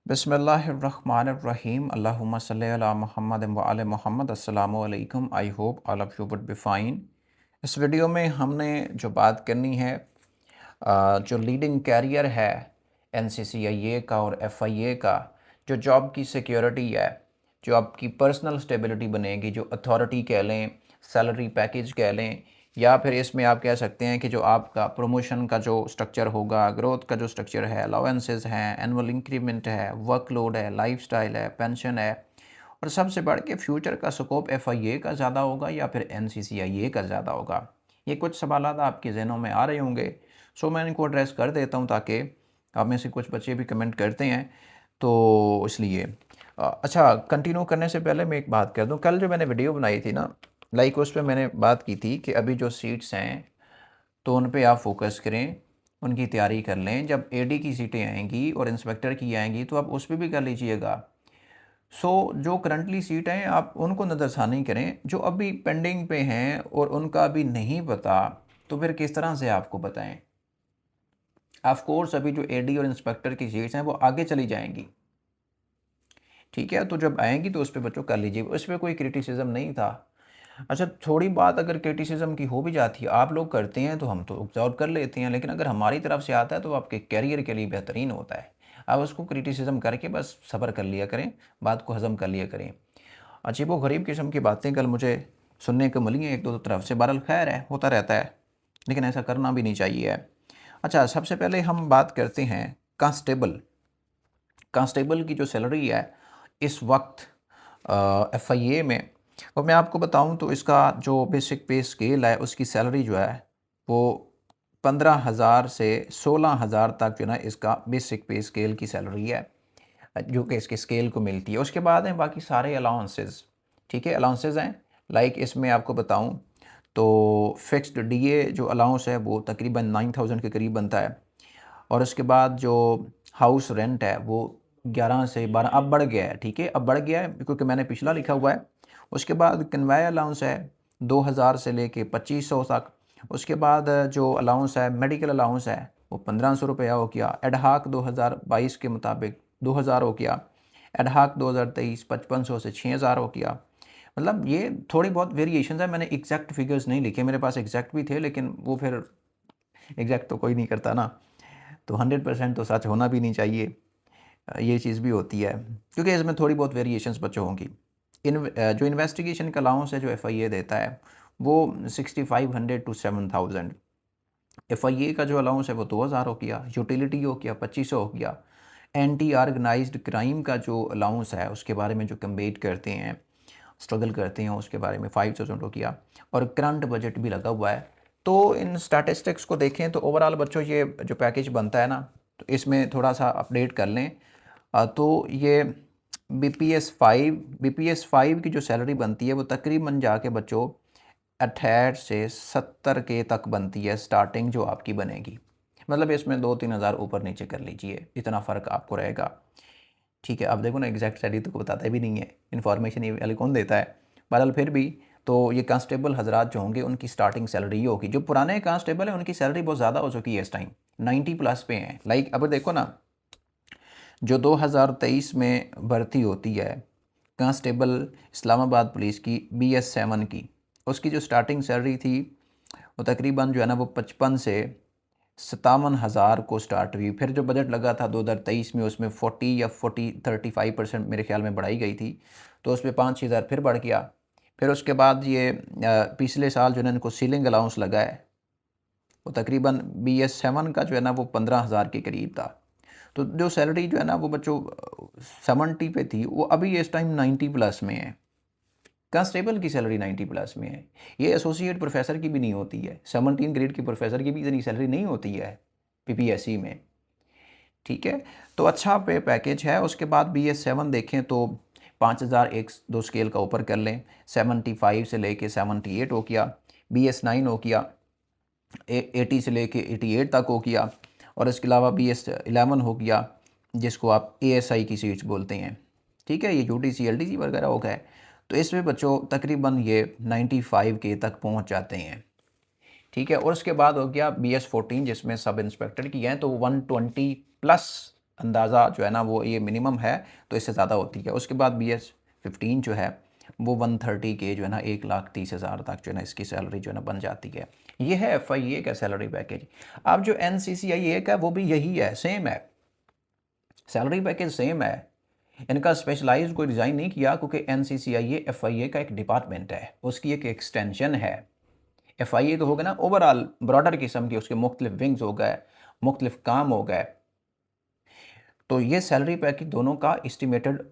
बिस्मिल्लाहिर्रहमानिर्रहीम अल्लाहुम्मा सल्ली अला मुहम्मद व आले मोहम्मद। अस्सलामु अलैकुम। I hope all of you would be fine. इस वीडियो में हमने जो बात करनी है, जो लीडिंग कैरियर है एनसीसीआईए का और एफआईए का, जो जॉब की सिक्योरिटी है, जो आपकी पर्सनल स्टेबिलिटी बनेगी, जो अथॉरिटी कह लें, सैलरी पैकेज कह लें, या फिर इसमें आप कह सकते हैं कि जो आपका प्रमोशन का जो स्ट्रक्चर होगा, ग्रोथ का जो स्ट्रक्चर है, अलाउंसेस हैं, एनुअल इंक्रीमेंट है, वर्कलोड है, लाइफस्टाइल है, पेंशन है, और सबसे बढ़ के फ्यूचर का स्कोप एफआईए का ज़्यादा होगा या फिर एनसीसीआईए का ज़्यादा होगा। ये कुछ सवालात आपके जहनों में आ रहे होंगे, सो मैं इनको एड्रेस कर देता हूँ ताकि आप में से कुछ बच्चे भी कमेंट करते हैं, तो इसलिए अच्छा, कंटिन्यू करने से पहले मैं एक बात कर दूं। कल जो मैंने वीडियो बनाई थी ना, लाइक उस पर मैंने बात की थी कि अभी जो सीट्स हैं तो उन पे आप फोकस करें, उनकी तैयारी कर लें। जब एडी की सीटें आएंगी और इंस्पेक्टर की आएंगी तो आप उस पर भी कर लीजिएगा। जो करंटली सीट हैं आप उनको नज़रसानी करें, जो अभी पेंडिंग पे हैं और उनका अभी नहीं पता, तो फिर किस तरह से आपको बताएं। ऑफ कोर्स अभी जो एडी और इंस्पेक्टर की सीट्स हैं वो आगे चली जाएंगी, ठीक है, तो जब आएंगी तो उस पर बच्चों कर लीजिए, उस पर कोई क्रिटिसिज्म नहीं था। अच्छा, थोड़ी बात अगर क्रिटिसिज्म की हो भी जाती है, आप लोग करते हैं तो हम तो ऑब्जर्व कर लेते हैं, लेकिन अगर हमारी तरफ से आता है तो आपके कैरियर के लिए बेहतरीन होता है। आप उसको क्रिटिसिज्म करके बस सब्र कर लिया करें, बात को हज़म कर लिया करें। अजीब व गरीब किस्म की बातें कल मुझे सुनने को मिली हैं एक दो तरफ से। बहरहाल खैर है, होता रहता है, लेकिन ऐसा करना भी नहीं चाहिए। अच्छा, सबसे पहले हम बात करते हैं कांस्टेबल। कांस्टेबल की जो सैलरी है इस वक्त एफआईए में, और मैं आपको बताऊं तो इसका जो बेसिक पे स्केल है उसकी सैलरी जो है वो 15,000 से 16,000 तक जो ना इसका बेसिक पे स्केल की सैलरी है, जो कि इसके स्केल को मिलती है। उसके बाद हैं बाकी सारे अलाउंसेस, ठीक है, अलाउंसेस हैं। लाइक इसमें आपको बताऊं तो फिक्स्ड डीए जो अलाउंस है वो तकरीबन 9,000 के करीब बनता है, और उसके बाद जो हाउस रेंट है वो 11 से 12 अब बढ़ गया है, ठीक है, अब बढ़ गया है क्योंकि मैंने पिछला लिखा हुआ है। उसके बाद कन्वे अलाउंस है 2,000 से लेके 2,500 तक। उसके बाद जो अलाउंस है, मेडिकल अलाउंस है, वो 1,500 रुपया हो गया। एडहाक 2022 के मुताबिक 2,000 हो गया। एडहाक 2023 5,500 से 6,000 हो गया। मतलब ये थोड़ी बहुत वेरिएशन है, मैंने एग्जैक्ट फिगर्स नहीं लिखे, मेरे पास एग्जैक्ट भी थे लेकिन वो फिर एग्जैक्ट तो कोई नहीं करता ना, तो 100% तो सच होना भी नहीं चाहिए। ये चीज़ भी होती है क्योंकि इसमें थोड़ी बहुत वेरिएशंस बच्चों होंगी। जो इन्वेस्टिगेशन का अलाउंस है जो एफआईए देता है वो 6,500 टू 7,000। एफआईए का जो अलाउंस है वो 2,000 हो गया। यूटिलिटी हो गया 2,500 हो गया। एंटी ऑर्गेनाइज्ड क्राइम का जो अलाउंस है उसके बारे में जो कम्बेट करते हैं, स्ट्रगल करते हैं, उसके बारे में 5,000 हो गया। और करंट बजट भी लगा हुआ है। तो इन स्टैटिस्टिक्स को देखें तो ओवरऑल बच्चों ये जो पैकेज बनता है ना, तो इसमें थोड़ा सा अपडेट कर लें। तो ये बी पी एस 5 की जो सैलरी बनती है वो तकरीबन जाके बच्चों 68 से 70 के तक बनती है, स्टार्टिंग जो आपकी बनेगी। मतलब इसमें 2-3 हज़ार ऊपर नीचे कर लीजिए, इतना फ़र्क आपको रहेगा, ठीक है। अब देखो ना, एग्जैक्ट सैलरी तो बताता भी नहीं है, इन्फॉर्मेशन ये वाले कौन देता है। बहरहाल फिर भी तो ये कांस्टेबल हजरात जो होंगे उनकी स्टार्टिंग सैलरी ये होगी। जो पुराने कांस्टेबल हैं उनकी सैलरी बहुत ज़्यादा हो चुकी है इस टाइम, 90 प्लस पे हैं। लाइक अब देखो ना, जो 2023 में भर्ती होती है कांस्टेबल इस्लामाबाद पुलिस की BS7 की, उसकी जो स्टार्टिंग सैलरी थी वो तकरीबन जो है ना वो 55 से 57,000 को स्टार्ट हुई। फिर जो बजट लगा था 2023 में उसमें 35% मेरे ख्याल में बढ़ाई गई थी, तो उस पर 5,000 फिर बढ़ गया। फिर उसके बाद ये पिछले साल जो है ना इनको सीलिंग अलाउंस लगा है, वो तकरीबन BS7 का जो है ना वो 15,000 के करीब था। तो जो सैलरी जो है ना वो बच्चों 70 पे थी, वो अभी इस टाइम 90 प्लस में है। कांस्टेबल की सैलरी 90 प्लस में है। ये एसोसिएट प्रोफेसर की भी नहीं होती है, 17 ग्रेड की प्रोफेसर की भी इतनी सैलरी नहीं होती है पीपीएससी में, ठीक है। तो अच्छा पे पैकेज है। उसके बाद BS7 देखें तो 5,000 एक दो स्केल का ऊपर कर लें, 75 से लेके 78 हो गया। BS9 हो गया 80 से लेके 88 तक हो गया। और इसके अलावा BS11 हो गया जिसको आप ASI की सीट्स बोलते हैं, ठीक है, ये UTC LTC वगैरह हो गए। तो इसमें बच्चों तकरीबन ये 95 के तक पहुंच जाते हैं, ठीक है। और उसके बाद हो गया BS14 जिसमें सब इंस्पेक्टर की हैं, तो 120 प्लस अंदाज़ा जो है ना वो ये मिनिमम है, तो इससे ज़्यादा होती है। उसके बाद BS15 जो है वो 130 के जो है ना 1,30,000 तक जो है ना इसकी सैलरी जो है ना बन जाती है। ये है FIA का सैलरी पैकेज। अब जो NCCIA का है वो भी यही है, सेम है, सैलरी पैकेज सेम है। इनका स्पेशलाइज कोई डिज़ाइन नहीं किया, क्योंकि NCCIA FIA का एक डिपार्टमेंट है, उसकी एक एक्सटेंशन है। FIA तो होगा ना ओवरऑल ब्रॉडर किस्म के, उसके मुख्तलिफ विंग्स हो गए, मुख्तलिफ काम हो गए। तो ये सैलरी पैकेज दोनों का एस्टिमेटेड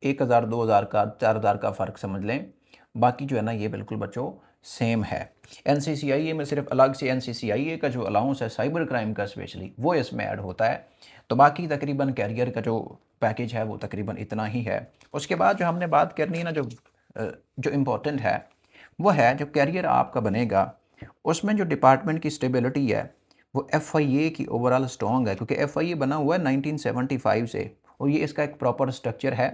1,000 2,000 का 4,000 का फ़र्क समझ लें। बाकी जो है ना ये बिल्कुल बच्चों सेम है। NCCIA में सिर्फ अलग से NCCIA का जो अलाउंस है साइबर क्राइम का स्पेशली वो इसमें ऐड होता है। तो बाकी तकरीबन कैरियर का जो पैकेज है वो तकरीबन इतना ही है। उसके बाद जो हमने बात करनी है ना, जो इम्पोर्टेंट है वो है जो कैरियर आपका बनेगा, उसमें जो डिपार्टमेंट की स्टेबिलिटी है वो FIA की ओवरऑल स्ट्रॉन्ग है, क्योंकि FIA बना हुआ है 1975 से, और ये इसका एक प्रॉपर स्ट्रक्चर है।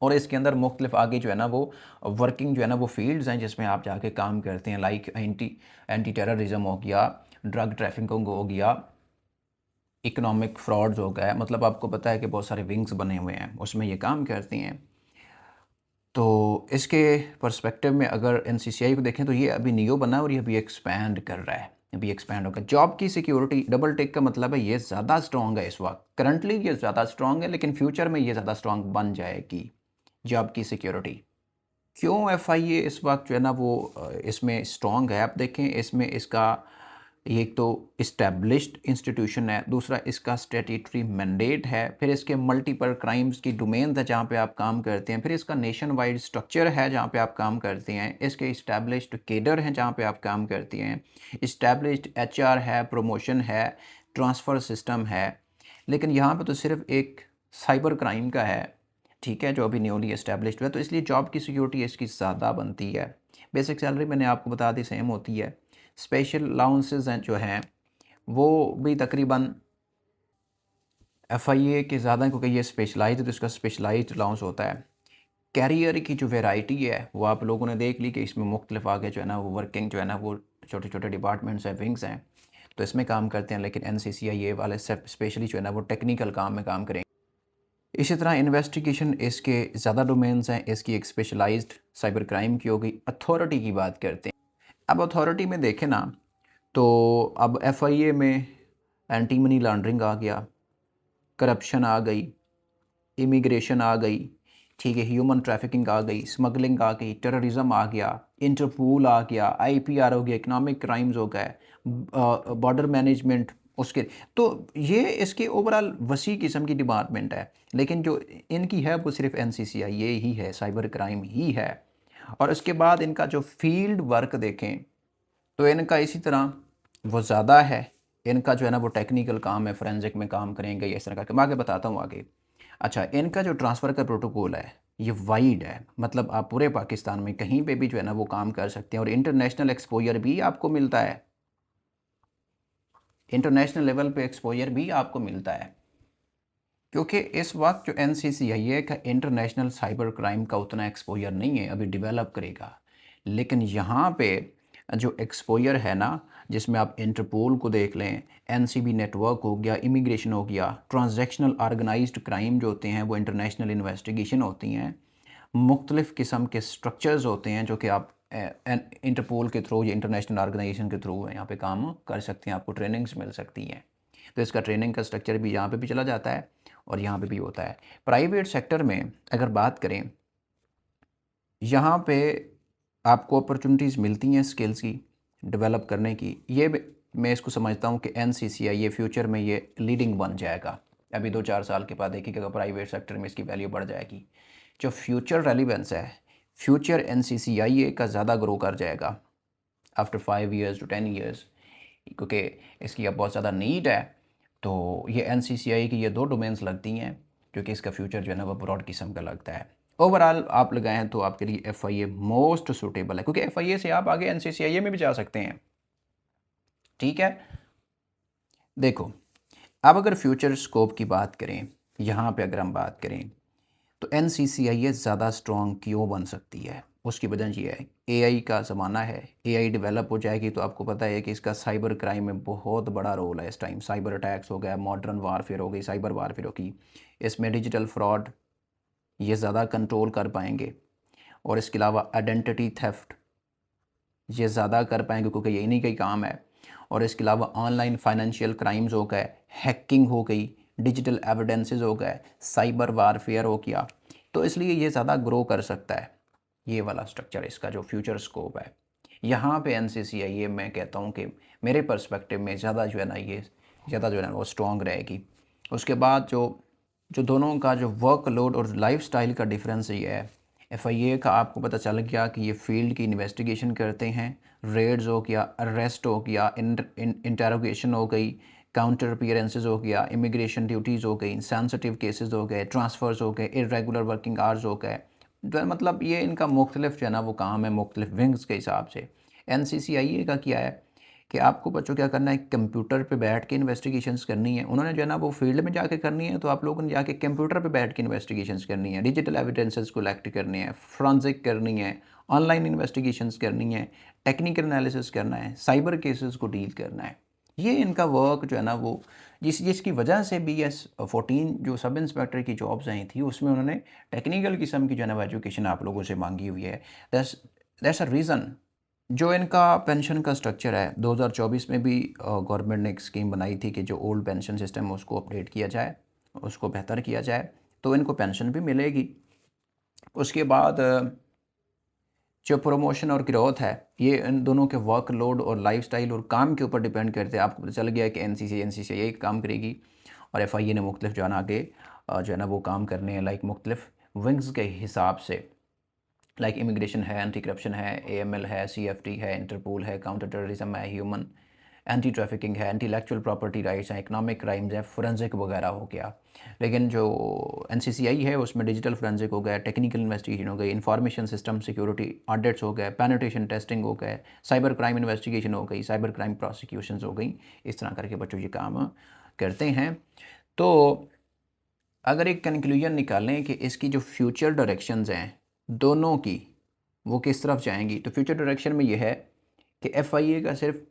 और इसके अंदर मुख्तलिफ आगे जो है ना वो वर्किंग जो है ना वो फील्ड्स हैं जिसमें आप जाके काम करते हैं, लाइक एंटी टेररिज्म हो गया, ड्रग ट्रैफिकिंग हो गया, इकोनॉमिक फ्रॉड्स हो गया। मतलब आपको पता है कि बहुत सारे विंग्स बने हुए हैं, उसमें ये काम करती हैं। तो इसके पर्सपेक्टिव में अगर NCCI को देखें तो ये अभी नियो बना है और ये अभी एक्सपैंड कर रहा है, अभी एक्सपैंड होगा। जॉब की सिक्योरिटी डबल टिक का मतलब है ये ज़्यादा स्ट्रॉन्ग है इस वक्त, करंटली ये ज़्यादा स्ट्रॉन्ग है, लेकिन फ्यूचर में ये ज़्यादा स्ट्रॉन्ग बन जाएगी जॉब की सिक्योरिटी। क्यों FIA इस वक्त जो है ना वो इसमें स्ट्रॉन्ग है, आप देखें इसमें इसका ये एक तो इस्टेब्लिश्ड इंस्टीट्यूशन है, दूसरा इसका स्टैट्यूटरी मैंडेट है, फिर इसके मल्टीपल क्राइम्स की डोमेन है जहाँ पे आप काम करते हैं, फिर इसका नेशन वाइड स्ट्रक्चर है जहाँ पे आप काम करते हैं, इसके इस्टेब्लिश्ड केडर हैं जहाँ पे आप काम करते हैं, इस्टेब्लिश्ड HR है, प्रमोशन है, ट्रांसफ़र सिस्टम है। लेकिन यहाँ पे तो सिर्फ एक साइबर क्राइम का है, ठीक है, जो अभी न्यूली इस्टेब्लिश्ड है, तो इसलिए जॉब की सिक्योरिटी इसकी ज़्यादा बनती है। बेसिक सैलरी मैंने आपको बता दी सेम होती है। स्पेशल अलाउंसेस हैं जो हैं वो भी तकरीबन FIA के ज़्यादा, क्योंकि ये स्पेशलाइज्ड है तो इसका स्पेशलाइज्ड अलाउंस होता है। कैरियर की जो वैरायटी है वो आप लोगों ने देख ली कि इसमें मुख्तलिफ आगे जो है ना वो वर्किंग जो है ना वो छोटे छोटे डिपार्टमेंट्स हैं, विंग्स हैं, तो इसमें काम करते हैं। लेकिन NCCIA वाले स्पेशली जो है ना वो टेक्निकल काम में काम करेंगे। इसी तरह इन्वेस्टिगेशन इसके ज़्यादा डोमेन्स हैं, इसकी एक स्पेशलाइज्ड साइबर क्राइम की हो गई। अथॉरिटी की बात करते हैं। अब अथॉरिटी में देखें ना तो अब FIA में एंटी मनी लॉन्ड्रिंग आ गया, करप्शन आ गई, इमिग्रेशन आ गई, ठीक है, ह्यूमन ट्रैफिकिंग आ गई, स्मगलिंग आ गई, टेररिज्म आ गया, इंटरपोल आ गया, IPR हो गया, इकोनॉमिक क्राइम्स हो गए, बॉर्डर मैनेजमेंट उसके। तो ये इसके ओवरऑल वसी किस्म की डिपार्टमेंट है, लेकिन जो इनकी है वो सिर्फ NCCIA ही है, साइबर क्राइम ही है। और उसके बाद इनका जो फील्ड वर्क देखें तो इनका इसी तरह वो ज़्यादा है, इनका जो है ना वो टेक्निकल काम है, फोरेंसिक में काम करेंगे इस तरह का। मैं आगे बताता हूँ आगे। अच्छा, इनका जो ट्रांसफ़र का प्रोटोकॉल है ये वाइड है, मतलब आप पूरे पाकिस्तान में कहीं पे भी जो है ना वो काम कर सकते हैं, और इंटरनेशनल एक्सपोजर भी आपको मिलता है, इंटरनेशनल लेवल पे एक्सपोजर भी आपको मिलता है। क्योंकि इस वक्त जो NCCIA का इंटरनेशनल साइबर क्राइम का उतना एक्सपोजर नहीं है, अभी डेवलप करेगा। लेकिन यहाँ पे जो एक्सपोजर है ना, जिसमें आप इंटरपोल को देख लें, NCB नेटवर्क हो गया, इमिग्रेशन हो गया, ट्रांजैक्शनल ऑर्गेनाइज्ड क्राइम जो होते हैं वो इंटरनेशनल इन्वेस्टिगेशन होती हैं, मुख्तलिफ़ किस्म के स्ट्रक्चर्स होते हैं जो कि आप इंटरपोल के थ्रू या इंटरनेशनल ऑर्गेनाइजेशन के थ्रू यहाँ पे काम कर सकते हैं, आपको ट्रेनिंग्स मिल सकती हैं। तो इसका ट्रेनिंग का स्ट्रक्चर भी यहाँ पे भी चला जाता है और यहाँ पे भी होता है। प्राइवेट सेक्टर में अगर बात करें, यहाँ पे आपको अपॉर्चुनिटीज़ मिलती हैं स्किल्स की डेवलप करने की। ये मैं इसको समझता हूँ कि NCCIA फ्यूचर में ये लीडिंग बन जाएगा। अभी 2-4 साल के बाद देखिएगा प्राइवेट सेक्टर में इसकी वैल्यू बढ़ जाएगी। जो फ्यूचर रेलिवेंस है, फ्यूचर NCCIA का ज़्यादा ग्रो कर जाएगा आफ्टर 5 ईयर्स टू 10 ईयर्स, क्योंकि इसकी अब बहुत ज़्यादा नीड है। तो ये NCCIA की ये 2 डोमेन्स लगती हैं क्योंकि इसका फ्यूचर जो है ना वो ब्रॉड किस्म का लगता है। ओवरऑल आप लगाएं तो आपके लिए FIA मोस्ट सूटेबल है, क्योंकि FIA से आप आगे NCCIA में भी जा सकते हैं, ठीक है। देखो, अब अगर फ्यूचर स्कोप की बात करें, यहाँ पे अगर हम बात करें तो NCCIA ज़्यादा स्ट्रॉन्ग क्यों बन सकती है, उसकी वजह ये है एआई का ज़माना है, एआई डेवलप हो जाएगी तो आपको पता है कि इसका साइबर क्राइम में बहुत बड़ा रोल है इस टाइम। साइबर अटैक्स हो गया, मॉडर्न वारफेयर हो गई, साइबर वारफेयर होगी। इसमें डिजिटल फ्रॉड ये ज़्यादा कंट्रोल कर पाएंगे, और इसके अलावा आइडेंटिटी थेफ्ट ये ज़्यादा कर पाएंगे क्योंकि ये इन्हीं का ही काम है। और इसके अलावा ऑनलाइन फाइनेंशियल क्राइम्स हो गए, हैकिंग हो गई, डिजिटल एविडेंसेस हो गए, साइबर वारफेयर हो गया। तो इसलिए ये ज़्यादा ग्रो कर सकता है, ये वाला स्ट्रक्चर इसका जो फ्यूचर स्कोप है। यहाँ पे एनसीसीआईए मैं कहता हूँ कि मेरे पर्सपेक्टिव में ज़्यादा जो है ना, ये ज़्यादा जो है ना वो स्ट्रॉन्ग रहेगी। उसके बाद जो जो दोनों का जो वर्कलोड और लाइफस्टाइल का डिफरेंस ये है। एफआईए का आपको पता चल गया कि ये फील्ड की इन्वेस्टिगेशन करते हैं, रेड्स हो गया, अरेस्ट हो गया, इंटरोगेशन हो गई, काउंटर अपीयरेंसेस हो गया, इमिग्रेशन ड्यूटीज़ हो गई, सेंसिटिव केसेस हो गए, ट्रांसफ़र्स हो गए, इरेगुलर वर्किंग आवर्स हो गए। जो है मतलब ये इनका मुख्तलिफ जो है ना वो काम है, मुख्तलिफ विंग्स के हिसाब से। एनसीसीआईए का क्या है कि आपको बच्चों क्या करना है, कंप्यूटर पे बैठ के इन्वेस्टिगेशंस करनी है। उन्होंने जो है ना वो फील्ड में जाके करनी है, तो आप लोगों ने जाके कंप्यूटर पे बैठ के इन्वेस्टिगेशंस करनी है, डिजिटल एविडेंसेस कलेक्ट करनी है, फोरेंसिक करनी है, ऑनलाइन इन्वेस्टिगेशंस करनी है, टेक्निकल एनालिसिस करना है, साइबर केसेस को डील करना है। ये इनका वर्क जो है ना वो जिसकी वजह से BS14 जो सब इंस्पेक्टर की जॉब्स आई थी उसमें उन्होंने टेक्निकल किस्म की जो है ना वो एजुकेशन आप लोगों से मांगी हुई है। That's a reason. जो इनका पेंशन का स्ट्रक्चर है, 2024 में भी गवर्नमेंट ने एक स्कीम बनाई थी कि जो ओल्ड पेंशन सिस्टम है उसको अपडेट किया जाए, उसको बेहतर किया जाए, तो इनको पेंशन भी मिलेगी। उसके बाद जो प्रमोशन और ग्रोथ है ये इन दोनों के वर्कलोड और लाइफस्टाइल और काम के ऊपर डिपेंड करते हैं। आपको पता चल गया कि एनसीसी यही काम करेगी, और एफआईए ने मुख्तलिफ जो है ना आगे जो है ना वो काम करने हैं, लाइक मुख्तलिफ विंग्स के हिसाब से। लाइक इमिग्रेशन है, एंटी करप्शन है, AML है, CFT है, इंटरपोल है, काउंटर टेररिज्म है, ह्यूमन एंटी ट्रैफिकिंग है, इंटेलेक्चुअल प्रॉपर्टी राइट्स हैं, इकोनॉमिक क्राइम्स है, फोरेंसिक वगैरह हो गया। लेकिन जो एनसीसीआई है उसमें डिजिटल फोरेंसिक हो गया, टेक्निकल इन्वेस्टिगेशन हो गई, इंफॉर्मेशन सिस्टम सिक्योरिटी ऑडिट्स हो गए, पेनिट्रेशन टेस्टिंग हो गए, साइबर क्राइम इन्वेस्टिगेशन हो गई, साइबर क्राइम प्रोसिक्यूशन हो गई। इस तरह करके बच्चों ये काम करते हैं। तो अगर एक कंक्लूजन निकालें कि इसकी जो फ्यूचर डायरेक्शंस हैं दोनों की वो किस तरफ जाएंगी, तो फ्यूचर डायरेक्शन में ये है कि एफआईए का सिर्फ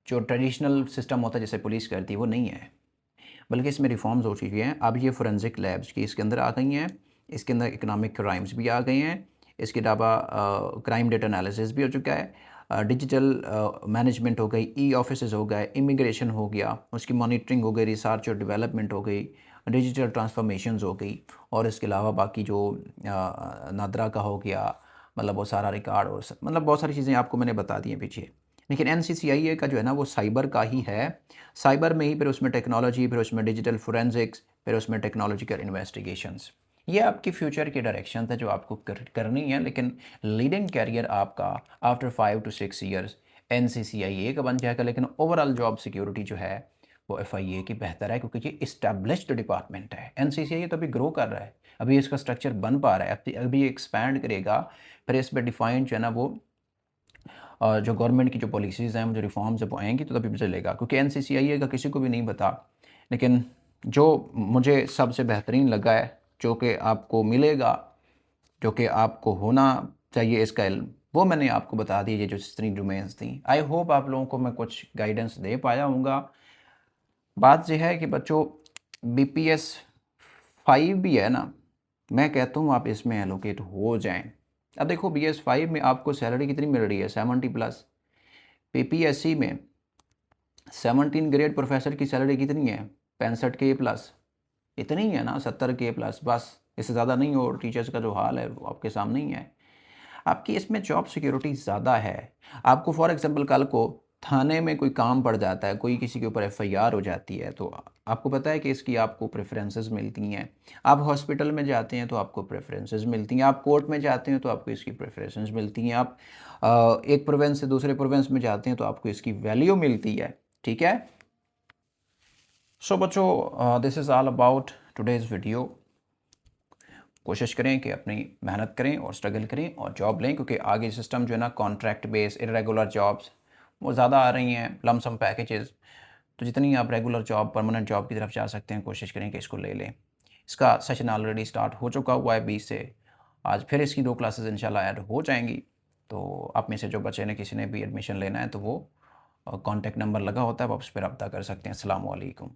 जो ट्रेडिशनल सिस्टम होता है जैसे पुलिस करती है वो नहीं है, बल्कि इसमें रिफॉर्म्स हो चुकी हैं। अब ये फोरेंसिक लैब्स की इसके अंदर आ गई हैं, इसके अंदर इकोनॉमिक क्राइम्स भी आ गए हैं, इसके अलावा क्राइम डेटा एनालिसिस भी हो चुका है, डिजिटल मैनेजमेंट हो गई, ऑफिस हो गए, इमिग्रेशन हो गया, उसकी मॉनिटरिंग हो गई, रिसर्च और डेवलपमेंट हो गई, डिजिटल ट्रांसफॉर्मेशंस हो गई, और इसके अलावा बाकी जो नादरा का हो गया, मतलब वो सारा रिकॉर्ड और मतलब बहुत सारी चीज़ें आपको मैंने बता दी हैं पीछे। लेकिन एनसीसीआईए का जो है ना वो साइबर का ही है। साइबर में ही फिर उसमें टेक्नोलॉजी, फिर उसमें डिजिटल फोरेंसिक्स, फिर उसमें टेक्नोलॉजिकल इन्वेस्टिगेशंस। ये आपकी फ्यूचर की डायरेक्शन है जो आपको करनी है। लेकिन लीडिंग कैरियर आपका आफ्टर 5 to 6 ईयर्स एनसीसीआईए का बन जाएगा। लेकिन ओवरऑल जॉब सिक्योरिटी जो है वो एफआईए की बेहतर है, क्योंकि ये इस्टेब्लिश्ड डिपार्टमेंट है। एनसीसीआईए तो अभी ग्रो कर रहा है, अभी इसका स्ट्रक्चर बन पा रहा है, अभी एक्सपैंड करेगा, फिर इस पर डिफाइंड जो है ना वो जो गवर्नमेंट की जो पॉलिसीज़ हैं, जो रिफॉर्म्स है वो आएंगी तो तभी भी चलेगा। क्योंकि एनसीसीआईए का किसी को भी नहीं पता, लेकिन जो मुझे सबसे बेहतरीन लगा है, जो कि आपको मिलेगा, जो कि आपको होना चाहिए इसका इल्म, वो मैंने आपको बता दी, ये जो जितनी डोमेन्स थी। आई होप आप लोगों को मैं कुछ गाइडेंस दे पाया हूँगा। बात यह है कि बच्चों BPS5 भी है ना, मैं कहता हूँ आप इसमें एलोकेट हो जाएं। अब देखो BS5 में आपको सैलरी कितनी मिल रही है, 70+। PPSC में 17 ग्रेड प्रोफेसर की सैलरी कितनी है, 65K+। इतनी ही है ना, 70K+, बस इससे ज़्यादा नहीं। और टीचर्स का जो हाल है वो आपके सामने ही है। आपकी इसमें जॉब सिक्योरिटी ज़्यादा है। आपको फॉर एग्जांपल कल को थाने में कोई काम पड़ जाता है, कोई किसी के ऊपर FIR हो जाती है, तो आपको पता है कि इसकी आपको प्रेफरेंसेस मिलती हैं। आप हॉस्पिटल में जाते हैं तो आपको प्रेफरेंसेस मिलती हैं, आप कोर्ट में जाते हैं तो आपको इसकी प्रेफरेंसेस मिलती हैं, आप एक प्रोविंस से दूसरे प्रोविंस में जाते हैं तो आपको इसकी वैल्यू मिलती है। ठीक है। सो बच्चों, this is all about today's video. कोशिश करें कि अपनी मेहनत करें और स्ट्रगल करें और जॉब लें, क्योंकि आगे सिस्टम जो है ना कॉन्ट्रैक्ट बेस, इरेगुलर जॉब्स वो ज़्यादा आ रही हैं, लमसम पैकेजेस। तो जितनी आप रेगुलर जॉब, परमानेंट जॉब की तरफ जा सकते हैं, कोशिश करें कि इसको ले लें। इसका सेशन ऑलरेडी स्टार्ट हो चुका हुआ है 20 से, आज फिर इसकी 2 क्लासेस इंशाल्लाह ऐड हो जाएँगी। तो आप में से जो बच्चे ने किसी ने भी एडमिशन लेना है तो वो कॉन्टैक्ट नंबर लगा होता है, आप उस पे रब्ता कर सकते हैं। अस्सलामु अलैकुम।